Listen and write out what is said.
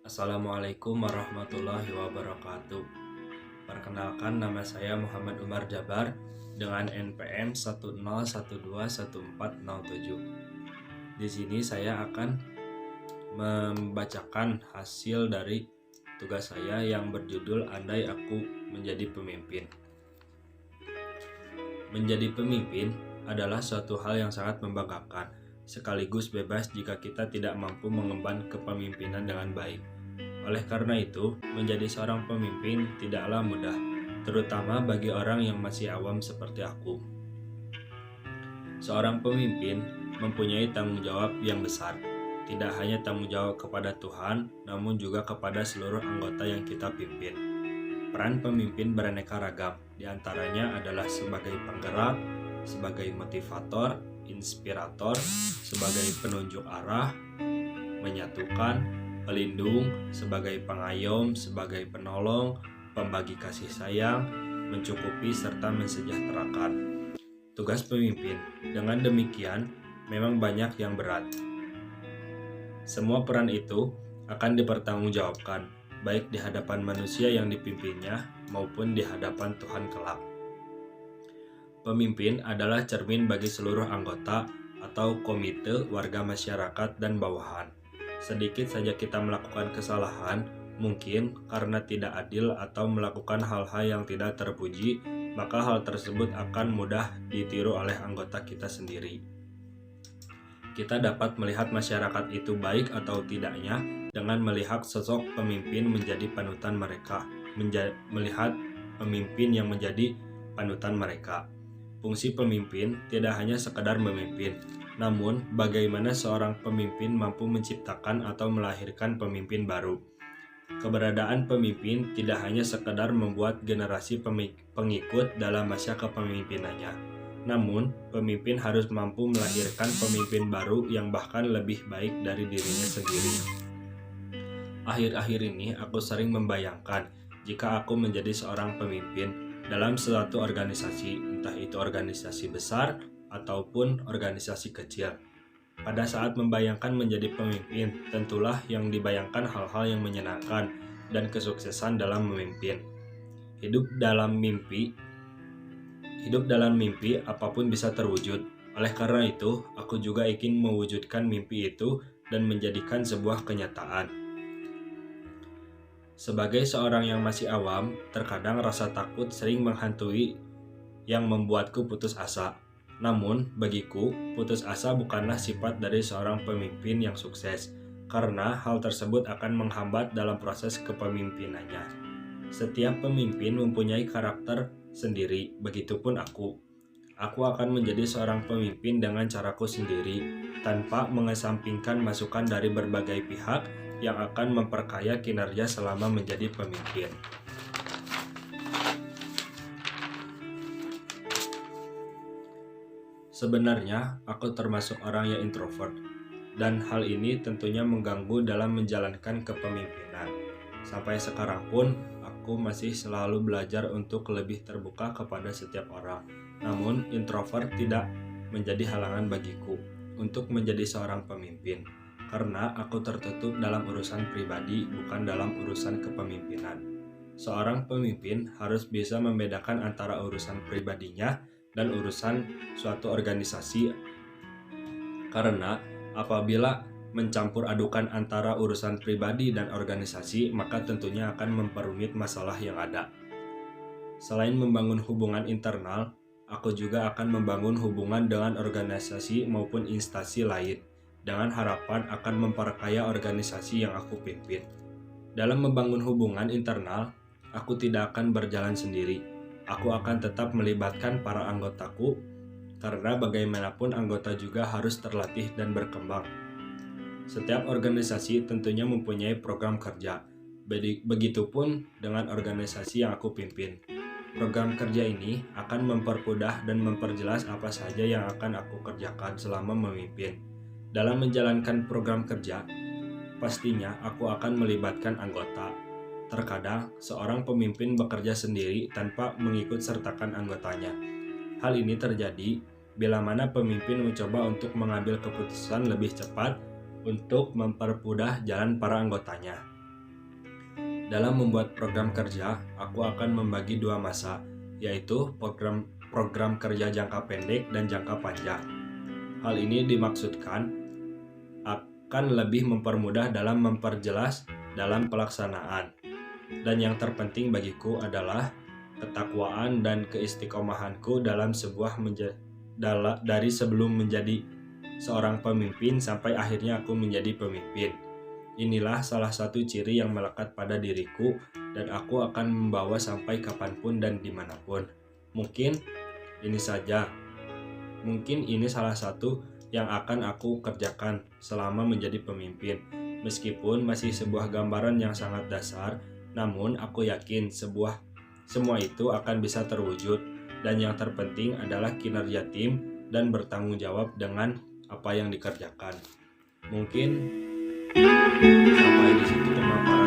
Assalamualaikum warahmatullahi wabarakatuh. Perkenalkan, nama saya Muhammad Umar Jabar dengan NPM 101211407. Di sini saya akan membacakan hasil dari tugas saya yang berjudul Andai Aku Menjadi Pemimpin. Menjadi pemimpin adalah suatu hal yang sangat membanggakan, sekaligus bebas jika kita tidak mampu mengemban kepemimpinan dengan baik. Oleh karena itu, menjadi seorang pemimpin tidaklah mudah, terutama bagi orang yang masih awam seperti aku. Seorang pemimpin mempunyai tanggung jawab yang besar, tidak hanya tanggung jawab kepada Tuhan, namun juga kepada seluruh anggota yang kita pimpin. Peran pemimpin beraneka ragam, diantaranya adalah sebagai penggerak, sebagai motivator, inspirator, sebagai penunjuk arah, menyatukan, pelindung, sebagai pengayom, sebagai penolong, pembagi kasih sayang, mencukupi, serta mensejahterakan. Tugas pemimpin, dengan demikian, memang banyak yang berat. Semua peran itu akan dipertanggungjawabkan, baik di hadapan manusia yang dipimpinnya maupun di hadapan Tuhan kelak. Pemimpin adalah cermin bagi seluruh anggota atau komite warga masyarakat dan bawahan. Sedikit saja kita melakukan kesalahan, mungkin karena tidak adil atau melakukan hal-hal yang tidak terpuji, maka hal tersebut akan mudah ditiru oleh anggota kita sendiri. Kita dapat melihat masyarakat itu baik atau tidaknya dengan melihat sosok pemimpin menjadi panutan mereka, melihat pemimpin yang menjadi panutan mereka. Fungsi pemimpin tidak hanya sekedar memimpin, namun bagaimana seorang pemimpin mampu menciptakan atau melahirkan pemimpin baru. Keberadaan pemimpin tidak hanya sekedar membuat generasi pengikut dalam masa kepemimpinannya, namun pemimpin harus mampu melahirkan pemimpin baru yang bahkan lebih baik dari dirinya sendiri. Akhir-akhir ini aku sering membayangkan jika aku menjadi seorang pemimpin dalam suatu organisasi, entah itu organisasi besar ataupun organisasi kecil. Pada saat membayangkan menjadi pemimpin, tentulah yang dibayangkan hal-hal yang menyenangkan dan kesuksesan dalam memimpin. Hidup dalam mimpi apapun bisa terwujud. Oleh karena itu, aku juga ingin mewujudkan mimpi itu dan menjadikan sebuah kenyataan. Sebagai seorang yang masih awam, terkadang rasa takut sering menghantui yang membuatku putus asa. Namun, bagiku, putus asa bukanlah sifat dari seorang pemimpin yang sukses, karena hal tersebut akan menghambat dalam proses kepemimpinannya. Setiap pemimpin mempunyai karakter sendiri, begitupun aku. Aku akan menjadi seorang pemimpin dengan caraku sendiri, tanpa mengesampingkan masukan dari berbagai pihak yang akan memperkaya kinerja selama menjadi pemimpin. Sebenarnya, aku termasuk orang yang introvert, dan hal ini tentunya mengganggu dalam menjalankan kepemimpinan. Sampai sekarang pun, aku masih selalu belajar untuk lebih terbuka kepada setiap orang. Namun, introvert tidak menjadi halangan bagiku untuk menjadi seorang pemimpin, karena aku tertutup dalam urusan pribadi, bukan dalam urusan kepemimpinan. Seorang pemimpin harus bisa membedakan antara urusan pribadinya dan urusan suatu organisasi, karena apabila mencampur adukan antara urusan pribadi dan organisasi, maka tentunya akan memperumit masalah yang ada. Selain membangun hubungan internal, aku juga akan membangun hubungan dengan organisasi maupun instansi lain, dengan harapan akan memperkaya organisasi yang aku pimpin. Dalam membangun hubungan internal, aku tidak akan berjalan sendiri. Aku akan tetap melibatkan para anggotaku, karena bagaimanapun anggota juga harus terlatih dan berkembang. Setiap organisasi tentunya mempunyai program kerja. Begitupun dengan organisasi yang aku pimpin. Program kerja ini akan mempermudah dan memperjelas apa saja yang akan aku kerjakan selama memimpin. Dalam menjalankan program kerja, pastinya aku akan melibatkan anggota. Terkadang, seorang pemimpin bekerja sendiri tanpa mengikut sertakan anggotanya. Hal ini terjadi bila mana pemimpin mencoba untuk mengambil keputusan lebih cepat untuk mempermudah jalan para anggotanya. Dalam membuat program kerja, aku akan membagi dua masa, yaitu program kerja jangka pendek dan jangka panjang. Hal ini dimaksudkan akan lebih mempermudah dalam memperjelas dalam pelaksanaan. Dan yang terpenting bagiku adalah ketakwaan dan keistiqomahanku dalam dari sebelum menjadi seorang pemimpin sampai akhirnya aku menjadi pemimpin. Inilah salah satu ciri yang melekat pada diriku dan aku akan membawa sampai kapanpun dan dimanapun. Mungkin ini saja. Mungkin ini salah satu yang akan aku kerjakan selama menjadi pemimpin. Meskipun masih sebuah gambaran yang sangat dasar, namun aku yakin semua itu akan bisa terwujud. Dan yang terpenting adalah kinerja tim dan bertanggung jawab dengan apa yang dikerjakan. Mungkin sampai di situ pemaparan